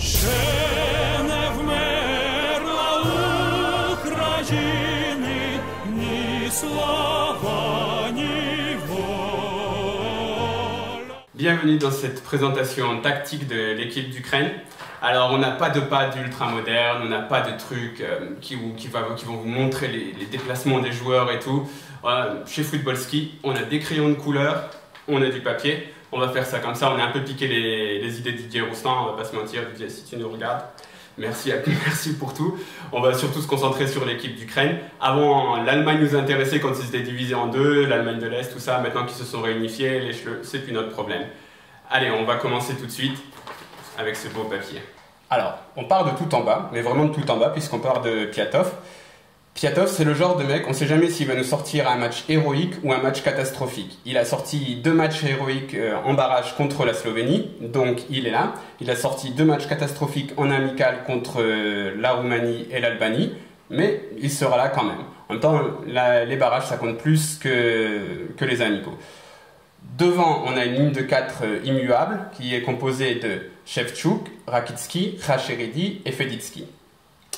Ще не вмерла України ні слава, ні воля. Bienvenue dans cette présentation tactique de l'équipe d'Ukraine. Alors on n'a pas de pads ultra moderne, on n'a pas de trucs qui vont vous montrer les déplacements des joueurs et tout. Chez Footballski, on a des crayons de couleur, on a du papier. On va faire ça comme ça, on a un peu piqué les idées de Didier Roustan, on va pas se mentir, Didier, si tu nous regardes. Merci pour tout. On va surtout se concentrer sur l'équipe d'Ukraine. Avant, l'Allemagne nous intéressait quand ils étaient divisés en deux, l'Allemagne de l'Est, tout ça. Maintenant qu'ils se sont réunifiés, les cheveux, c'est plus notre problème. Allez, on va commencer tout de suite avec ce beau papier. Alors, on part de tout en bas, mais vraiment de tout en bas, puisqu'on part de Piatov. Piatov, c'est le genre de mec, on ne sait jamais s'il va nous sortir un match héroïque ou un match catastrophique. Il a sorti 2 matchs héroïques en barrage contre la Slovénie, donc il est là. Il a sorti 2 matchs catastrophiques en amical contre la Roumanie et l'Albanie, mais il sera là quand même. En même temps, les barrages, ça compte plus que les amicaux. Devant, on a une ligne de 4 immuable qui est composée de Shevchuk, Rakitski, Khachridi et Feditsky.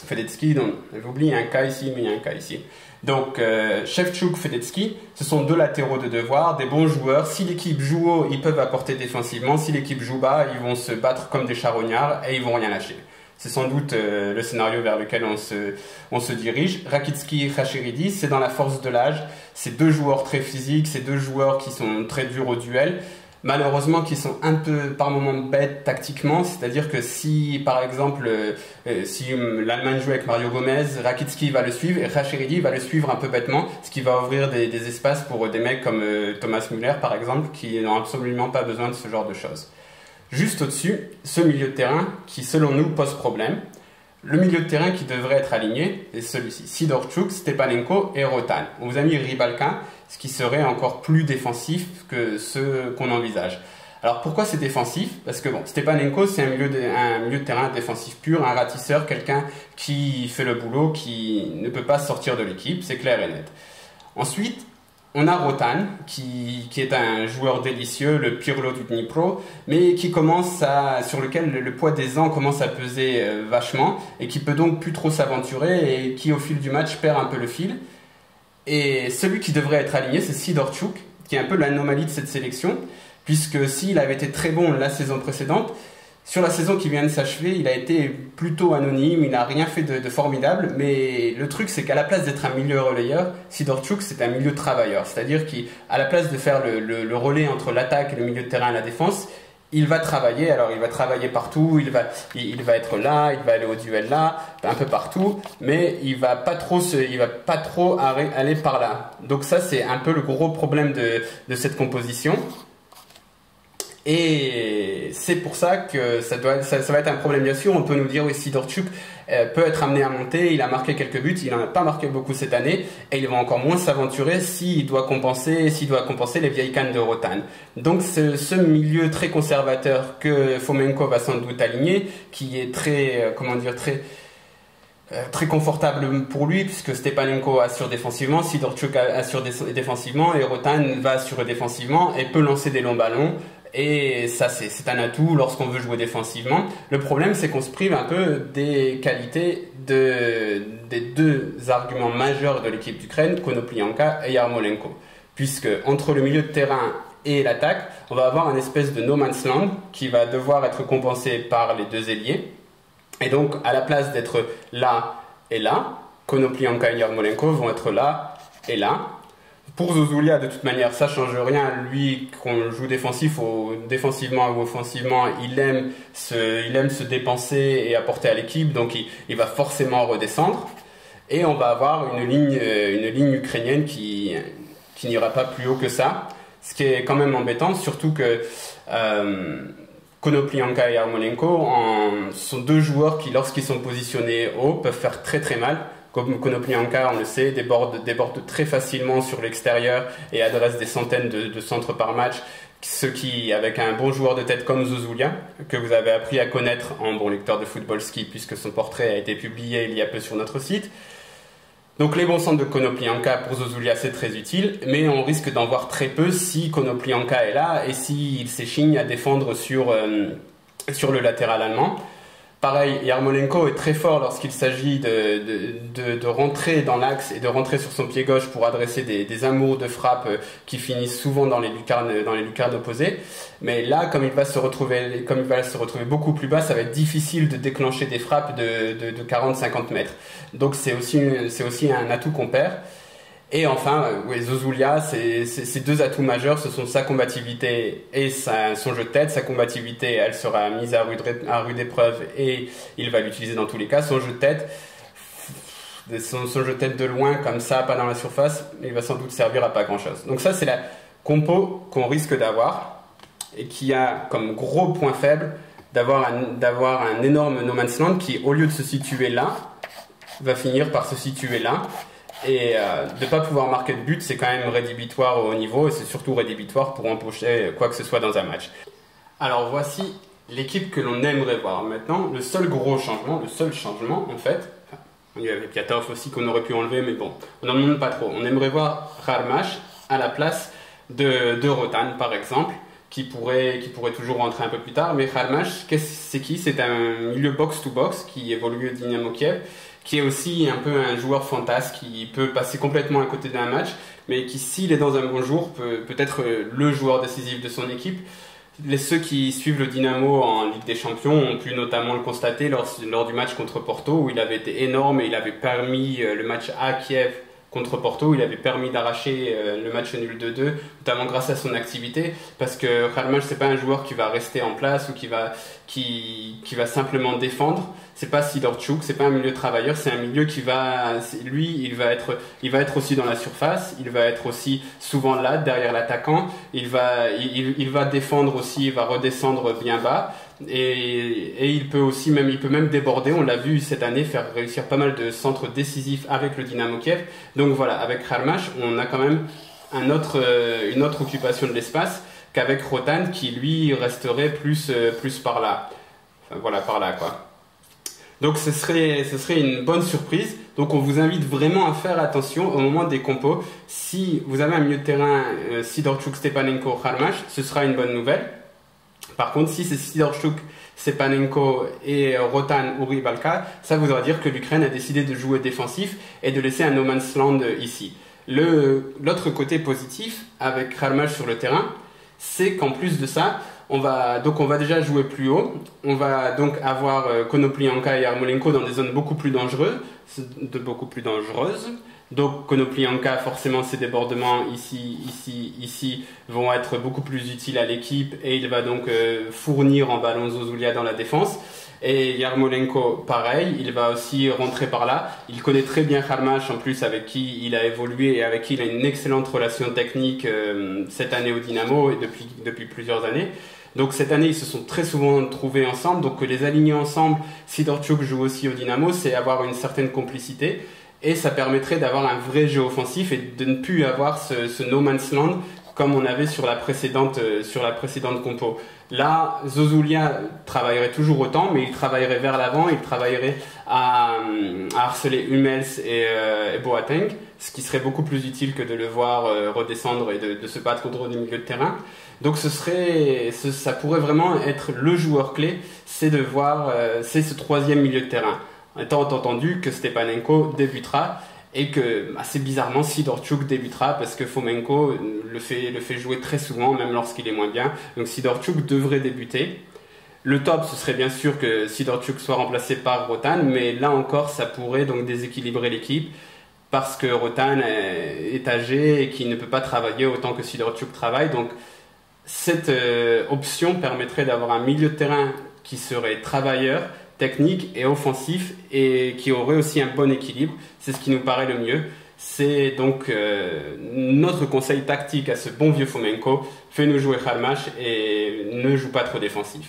Fedetsky, donc j'oublie, il y a un cas ici, mais il y a un cas ici. Donc Shevchuk, Fedetsky, ce sont 2 latéraux de devoir, des bons joueurs. Si l'équipe joue haut, ils peuvent apporter défensivement. Si l'équipe joue bas, ils vont se battre comme des charognards et ils vont rien lâcher. C'est sans doute le scénario vers lequel on se dirige. Rakitski et Khachridi, c'est dans la force de l'âge. C'est 2 joueurs très physiques, c'est 2 joueurs qui sont très durs au duel. Malheureusement, qui sont un peu par moments bêtes tactiquement, c'est-à-dire que si, par exemple, si l'Allemagne joue avec Mario Gomez, Rakitski va le suivre et Khachridi va le suivre un peu bêtement, ce qui va ouvrir des espaces pour des mecs comme Thomas Müller, par exemple, qui n'ont absolument pas besoin de ce genre de choses. Juste au-dessus, ce milieu de terrain qui, selon nous, pose problème. Le milieu de terrain qui devrait être aligné est celui-ci. Sidorchuk, Stepanenko et Rotan. On vous a mis Rybalka, ce qui serait encore plus défensif que ce qu'on envisage. Alors pourquoi c'est défensif? Parce que bon, Stepanenko, c'est un milieu de terrain défensif pur, un ratisseur, quelqu'un qui fait le boulot, qui ne peut pas sortir de l'équipe, c'est clair et net. Ensuite, on a Rotan, qui est un joueur délicieux, le Pirlo du Dnipro, mais sur lequel le poids des ans commence à peser vachement, et qui peut donc plus trop s'aventurer, et qui au fil du match perd un peu le fil. Et celui qui devrait être aligné, c'est Sidorchuk, qui est un peu l'anomalie de cette sélection, puisque s'il avait été très bon la saison précédente, sur la saison qui vient de s'achever, il a été plutôt anonyme, il n'a rien fait de formidable, mais le truc c'est qu'à la place d'être un milieu relayeur, Sidorchuk c'est un milieu travailleur, c'est-à-dire qu'à la place de faire le relais entre l'attaque et le milieu de terrain et la défense, il va travailler, alors il va travailler partout, il va être là, il va aller au duel là, un peu partout, mais il va pas trop aller par là. Donc ça c'est un peu le gros problème de cette composition. Et c'est pour ça que ça va être un problème. Bien sûr, on peut nous dire oui, Sidorchuk peut être amené à monter, il a marqué quelques buts, il n'en a pas marqué beaucoup cette année, et il va encore moins s'aventurer s'il doit compenser les vieilles cannes de Rotan. Donc ce milieu très conservateur que Fomenko va sans doute aligner, qui est très confortable pour lui, puisque Stepanenko assure défensivement, Sidorchuk assure défensivement, et Rotan va assurer défensivement et peut lancer des longs ballons. Et ça, c'est un atout lorsqu'on veut jouer défensivement. Le problème, c'est qu'on se prive un peu des qualités des 2 arguments majeurs de l'équipe d'Ukraine, Konoplyanka et Yarmolenko. Puisque entre le milieu de terrain et l'attaque, on va avoir une espèce de no man's land qui va devoir être compensé par les 2 ailiers. Et donc, à la place d'être là et là, Konoplyanka et Yarmolenko vont être là et là. Pour Zozoulia, de toute manière, ça change rien. Lui, qu'on joue défensivement ou offensivement, il aime se dépenser et apporter à l'équipe, donc il va forcément redescendre. Et on va avoir une ligne ukrainienne qui n'ira pas plus haut que ça, ce qui est quand même embêtant, surtout que Konoplyanka et Yarmolenko sont 2 joueurs qui, lorsqu'ils sont positionnés haut, peuvent faire très très mal. Comme Konoplyanka, on le sait, déborde très facilement sur l'extérieur et adresse des centaines de centres par match. Ce qui, avec un bon joueur de tête comme Zozoulia, que vous avez appris à connaître en bon lecteur de Footballski, puisque son portrait a été publié il y a peu sur notre site. Donc les bons centres de Konoplyanka pour Zozoulia, c'est très utile, mais on risque d'en voir très peu si Konoplyanka est là et s'il s'échigne à défendre sur le latéral allemand. Pareil, Yarmolenko est très fort lorsqu'il s'agit de rentrer dans l'axe et de rentrer sur son pied gauche pour adresser des amours de frappe qui finissent souvent dans les lucarnes opposées. Mais là, comme il va se retrouver beaucoup plus bas, ça va être difficile de déclencher des frappes de 40-50 mètres. Donc c'est aussi un atout qu'on perd. Et enfin, Zozoulia, ces deux atouts majeurs, ce sont sa combativité et son jeu de tête. Sa combativité, elle sera mise à rude épreuve et il va l'utiliser dans tous les cas. Son jeu de tête, de loin, comme ça, pas dans la surface, il va sans doute servir à pas grand-chose. Donc ça, c'est la compo qu'on risque d'avoir et qui a comme gros point faible d'avoir un énorme no man's land qui, au lieu de se situer là, va finir par se situer là. Et de ne pas pouvoir marquer de but, c'est quand même rédhibitoire au haut niveau et c'est surtout rédhibitoire pour empocher quoi que ce soit dans un match. Alors voici l'équipe que l'on aimerait voir. Maintenant, le seul changement en fait, il y avait Piatov aussi qu'on aurait pu enlever, mais bon, on n'en demande pas trop. On aimerait voir Kharmash à la place de Rotan par exemple, qui pourrait toujours rentrer un peu plus tard. Mais Kharmash, c'est qui? C'est un milieu box-to-box qui évolue au Dynamo Kiev, qui est aussi un peu un joueur fantasme qui peut passer complètement à côté d'un match, mais qui, s'il est dans un bon jour, peut être le joueur décisif de son équipe. Ceux qui suivent le Dynamo en Ligue des Champions ont pu notamment le constater lors du match contre Porto, où il avait été énorme et il avait permis le match à Kiev contre Porto, il avait permis d'arracher le match nul 2-2, notamment grâce à son activité, parce que Kharmash, c'est pas un joueur qui va rester en place ou qui va simplement défendre. C'est pas Sidorchuk, c'est pas un milieu travailleur, c'est un milieu il va être aussi dans la surface, il va être aussi souvent là, derrière l'attaquant, il va défendre aussi, il va redescendre bien bas, et il peut même déborder, on l'a vu cette année, faire réussir pas mal de centres décisifs avec le Dynamo Kiev. Donc voilà, avec Kharmash, on a quand même une autre occupation de l'espace qu'avec Rotan, qui lui resterait plus par là. Enfin, voilà, par là quoi. Donc ce serait une bonne surprise. Donc on vous invite vraiment à faire attention au moment des compos. Si vous avez un milieu de terrain Sidorchuk, Stepanenko, Kharmash, ce sera une bonne nouvelle. Par contre, si c'est Sidorchuk, Stepanenko et Rotan ou Rybalka, ça voudra dire que l'Ukraine a décidé de jouer défensif et de laisser un no man's land ici. L'autre côté positif avec Kharmash sur le terrain, c'est qu'en plus de ça, on va déjà jouer plus haut. On va donc avoir Konoplyanka et Yarmolenko dans des zones beaucoup plus dangereuses. Donc Konoplyanka, forcément, ses débordements ici vont être beaucoup plus utiles à l'équipe et il va donc fournir en ballon Zozoulia dans la défense. Et Yarmolenko, pareil, il va aussi rentrer par là. Il connaît très bien Kharmash, en plus, avec qui il a évolué et avec qui il a une excellente relation technique cette année au Dynamo et depuis plusieurs années. Donc cette année, ils se sont très souvent trouvés ensemble. Donc que les aligner ensemble, Sidorchuk joue aussi au Dynamo, c'est avoir une certaine complicité. Et ça permettrait d'avoir un vrai jeu offensif et de ne plus avoir ce no man's land comme on avait sur la précédente compo. Là, Zozoulia travaillerait toujours autant, mais il travaillerait vers l'avant, il travaillerait à harceler Hummels et Boateng, ce qui serait beaucoup plus utile que de le voir redescendre et de se battre autour du milieu de terrain. Donc ça pourrait vraiment être le joueur clé, c'est ce troisième milieu de terrain. Étant entendu que Stepanenko débutera et que assez bizarrement Sidorchuk débutera parce que Fomenko le fait jouer très souvent, même lorsqu'il est moins bien. Donc Sidorchuk devrait débuter. Le top, ce serait bien sûr que Sidorchuk soit remplacé par Rotan, mais là encore, ça pourrait donc déséquilibrer l'équipe parce que Rotan est âgé et qu'il ne peut pas travailler autant que Sidorchuk travaille. Donc cette option permettrait d'avoir un milieu de terrain qui serait travailleur, technique et offensif et qui aurait aussi un bon équilibre. C'est ce qui nous paraît le mieux. C'est donc notre conseil tactique à ce bon vieux Fomenko: fais-nous jouer Kharmash et ne joue pas trop défensif.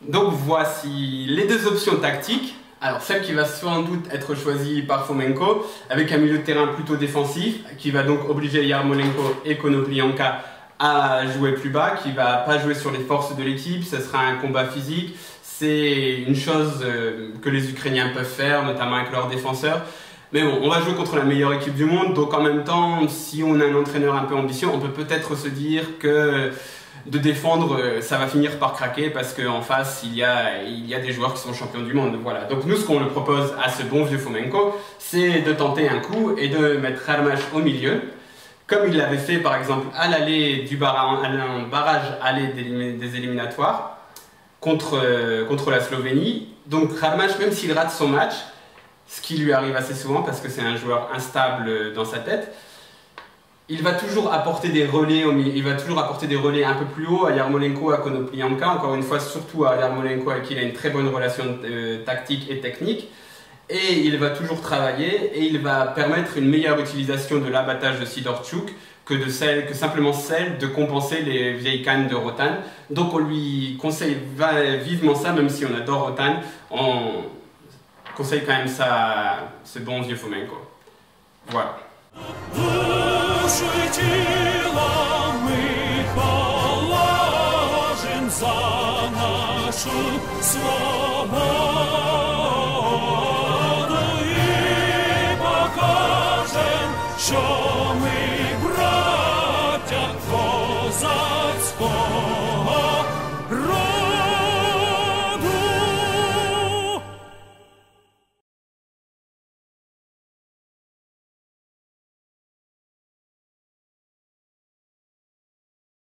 Donc voici les deux options tactiques. Alors celle qui va sans doute être choisie par Fomenko, avec un milieu de terrain plutôt défensif, qui va donc obliger Yarmolenko et Konoplyanka à jouer plus bas, qui va pas jouer sur les forces de l'équipe, ce sera un combat physique. C'est une chose que les Ukrainiens peuvent faire, notamment avec leurs défenseurs. Mais bon, on va jouer contre la meilleure équipe du monde, donc en même temps, si on a un entraîneur un peu ambitieux, on peut peut-être se dire que de défendre, ça va finir par craquer parce qu'en face, il y a des joueurs qui sont champions du monde. Voilà. Donc nous, ce qu'on le propose à ce bon vieux Fomenko, c'est de tenter un coup et de mettre Harmash au milieu, comme il l'avait fait par exemple à l'aller du barrage aller des éliminatoires contre la Slovénie. Donc Harmash, même s'il rate son match, ce qui lui arrive assez souvent parce que c'est un joueur instable dans sa tête, il va toujours apporter des relais, un peu plus haut à Yarmolenko, à Konoplyanka, encore une fois surtout à Yarmolenko avec qui il a une très bonne relation tactique et technique. Et il va toujours travailler et il va permettre une meilleure utilisation de l'abattage de Sidorchuk que simplement celle de compenser les vieilles cannes de Rotan. Donc on lui conseille vivement ça, même si on adore Rotan, on conseille quand même ça, ce bon vieux Fomenko. Voilà. Душу и тело мы положим за нашу свободу.